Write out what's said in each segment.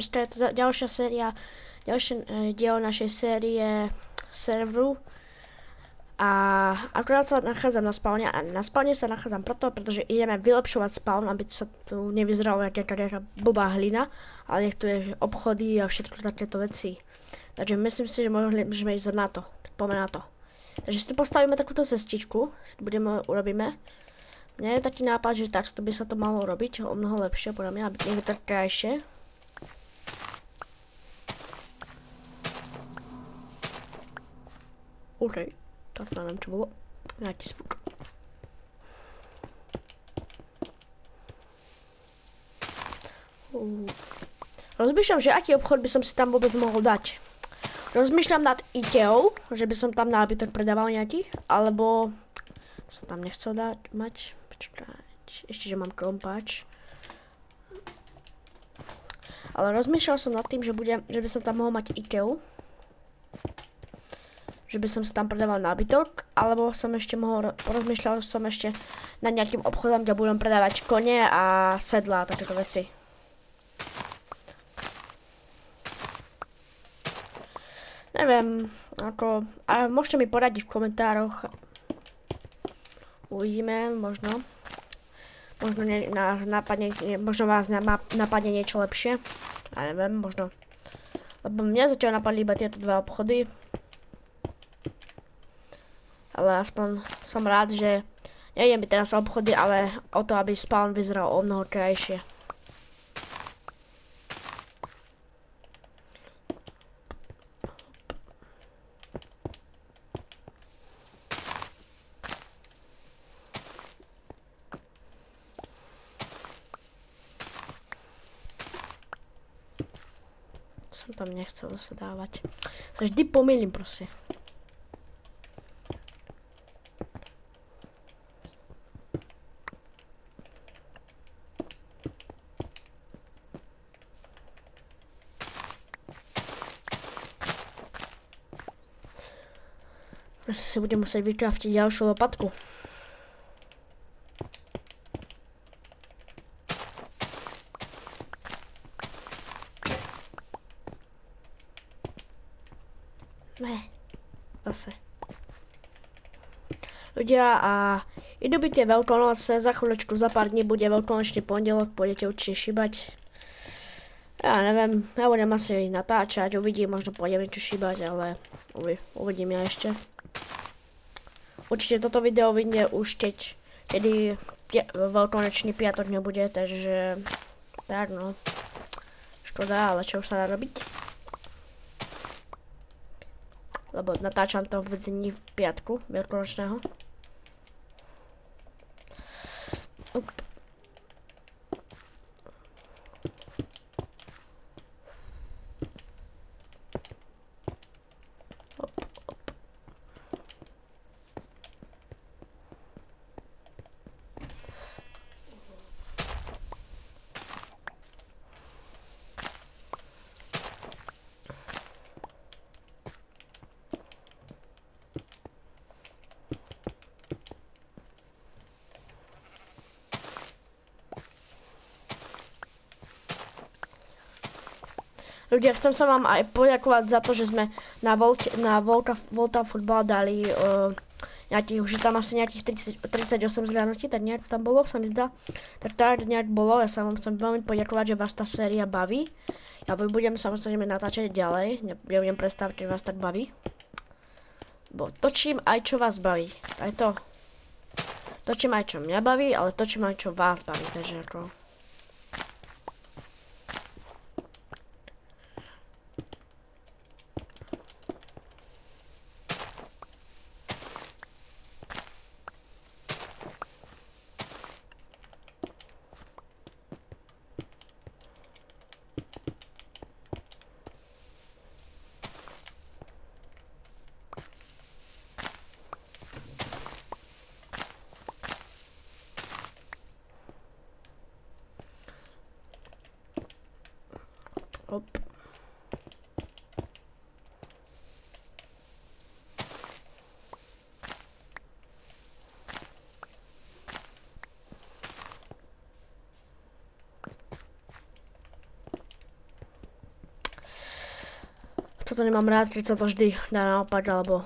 To je to ďalšia séria, ďalšie dielo našej série serveru. A akurát sa nachádzam na spawne a na spawne sa nachádzam pretože ideme vylepšovať spawn, aby sa tu nevyzeralo nejaká blbá hlina, ale nech tu je obchody a všetko takéto veci. Takže myslím si, že môžeme ísť na to. Tak poďme na to. Takže si tu postavíme takúto cestičku, urobíme. Mne je taký nápad, že takto by sa to malo robiť, o mnoho lepšie, podľa mňa, aby nech je tak krajšie. OK, tak neviem, čo bolo. Nejaký zvuk. Rozmýšľam, že aký obchod by som si tam vôbec mohol dať. Rozmýšľam nad Ikeou, že by som tam nábytok predával nejaký, alebo som tam nechcel mať. Počkať, ešte, že mám krompáč. Ale rozmýšľal som nad tým, že by som tam mohol mať Ikeu. Že by som si tam predával nábytok, alebo som ešte rozmýšľal som ešte nad nejakým obchodom, kde budem predávať kone a sedla a takéto veci. Neviem, a môžete mi poradiť v komentároch. Uvidíme, možno vás napadne niečo lepšie. Ja neviem, možno. Lebo mňa zatiaľ napadli iba tieto dva obchody. Ale aspoň som rád, že nejdem teraz obchody, ale o to, aby spawn vyzeral o mnoho krajšie. Som tam nechcel sa dávať. Sa vždy pomýlim proste. Asi si budem musieť vykraftiť ďalšiu lopatku. Ne, zase. Ľudia, a idú byť tie veľkonoce, za chvíľočku, za pár dní bude veľkonočný pondelok, pôjdete určite šibať. Ja neviem, ja budem asi natáčať, uvidím, možno pôjdem niečo šibať, ale uvidím ja ešte. Určite toto video vyjde už kedy veľkonočný piatok nebude, takže tak no. Škoda, ale čo už sa dá robiť? Lebo natáčam to v dni piatku veľkonočného. Ľudia, chcem sa vám aj poďakovať za to, že sme na Volta Football dali nejakých, už tam asi nejakých 38 zhľadnutí, tak nejak tam bolo, sa mi zdá. Tak nejak bolo, ja sa vám chcem veľmi poďakovať, že vás tá séria baví. Ja budem samozrejme natáčať ďalej, nebudem predstaviť, že vás tak baví. Bo točím aj čo vás baví, aj to. Točím aj čo mňa baví, ale točím aj čo vás baví, takže ako... Hop. toto nemám rád, keď sa to vždy dá naopak, alebo...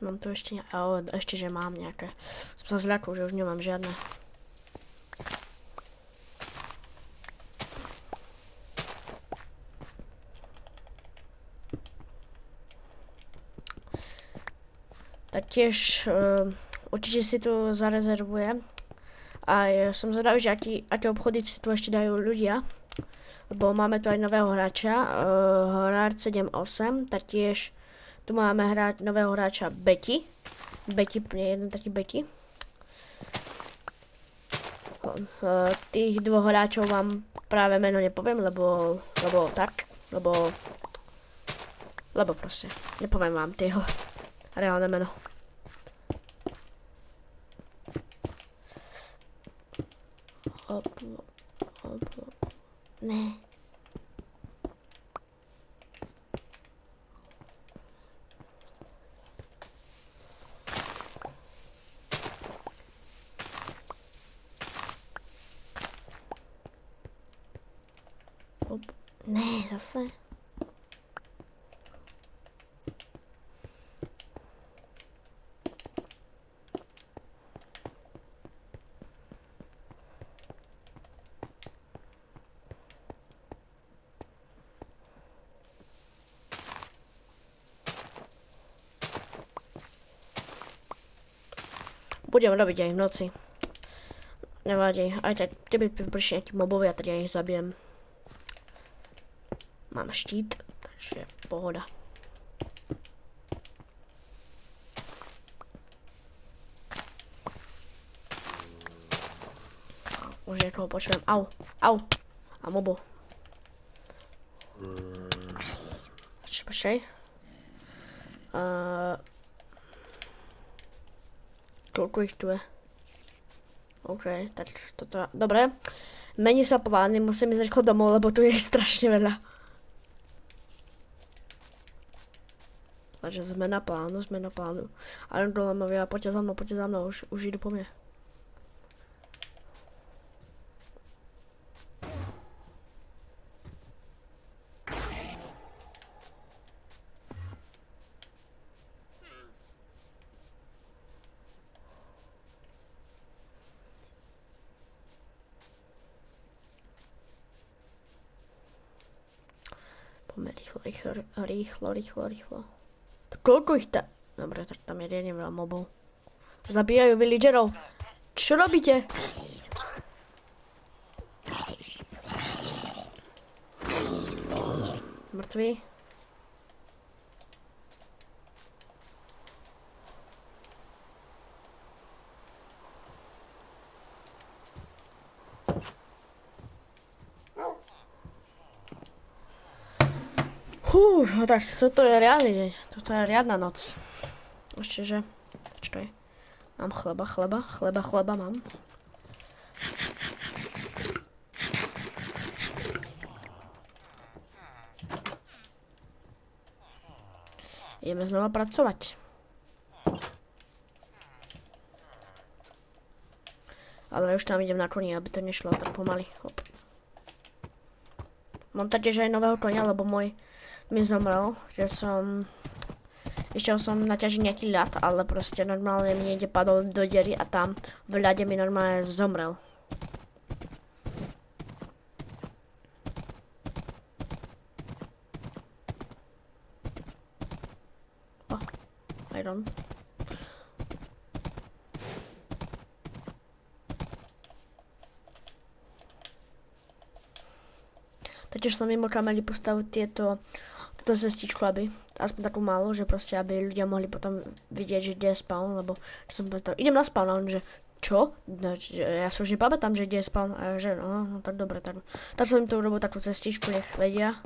Mám tu ešte, ale ešte, že mám nejaké. Som sa zľakol, že už nemám žiadne. Taktiež určite si tu zarezervujem. A som zvedavý, že aké obchody si tu ešte dajú ľudia. Lebo máme tu aj nového hráča, hráč 7-8, taktiež tu máme nového hráča Becky. Jeden taký Becky. Tých dvoch hráčov vám práve meno nepoviem, lebo proste, nepoviem vám tieho reálne meno. Ne. Ne, zase. Budem robiť aj v noci. Nevadí, aj tak, keby prišli nejakí mobovia, tak ja ich zabijem. Mám štít, takže pohoda. Už niekoho počujem. Au. A mobo. Počkej. Koľko ich tu je? OK, tak toto... Dobre. Mení sa plány, musím ísť rýchlo domov, lebo tu je strašne veľa. Takže zmena plánu. Ale golemovia, poďte za mnou, už idú po mne. Poďme rýchlo. Koľko ich tam? Dobre, tak tam je riadne veľa mobov. Zabíjajú villagerov. Čo robíte? Mŕtvi. No tak toto je reálny deň, toto je riadna noc. Ešte, že... Čo je? Mám chleba mám. Ideme znova pracovať. Ale už tam idem na koni, aby to nešlo tak pomaly. Hop. Mám taktiež aj nového konia, lebo môj mi zomrel, že išiel som naťažiť nejaký ľad, ale proste normálne mi niekde padol do diery a tam v ľade mi normálne zomrel. Iron. Taktiež som mimo kamely postavil toto túto cestičku, aby aspoň takú malú, že proste, aby ľudia mohli potom vidieť, že kde je spawn, lebo som povedal, idem na spawn, a on, že čo? No, ja sa už nepamätám, že kde je spawn, a ja, že no tak dobre, tak som im to urobil takú cestičku, nech vedia.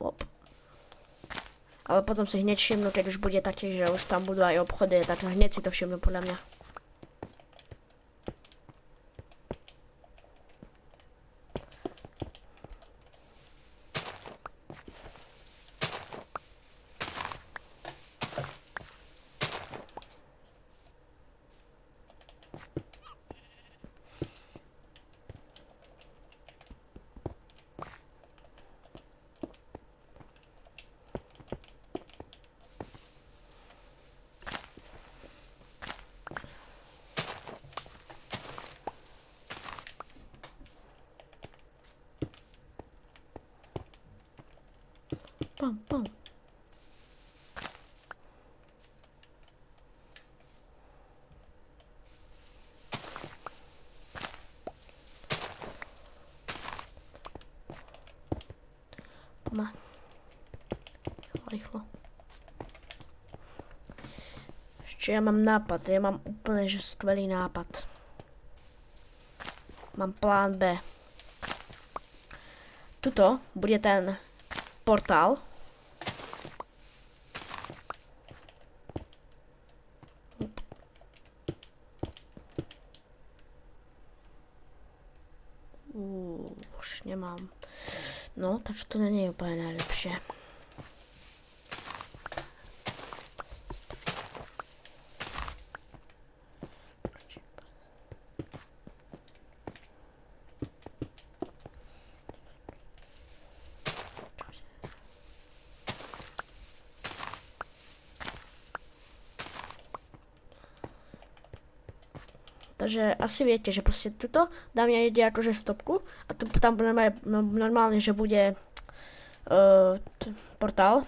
Op. Ale potom si hneď všimnú, keď už bude taktiež, že už tam budú aj obchody, tak hneď si to všimnú podľa mňa. Pam. Poma. Rýchlo. Ešte ja mám nápad, ja mám úplne že skvelý nápad. Mám plán B. Tuto bude ten portál. Už nemám. No, takže to nie je úplne najlepšie. Takže asi viete, že proste tuto dám ja ide akože stopku a tu tam budeme normálne, že bude portál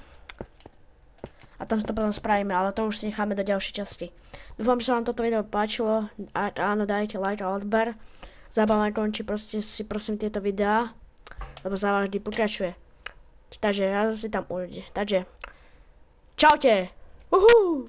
a tam to potom spravíme, ale to už si necháme do ďalšej časti. Dúfam, že sa vám toto video páčilo, ak áno, dajte like a odber. Zábava končí, proste si prosím tieto videá, lebo zábava vždy pokračuje. Takže ja si tam ujdem. Takže čaute! Uhú!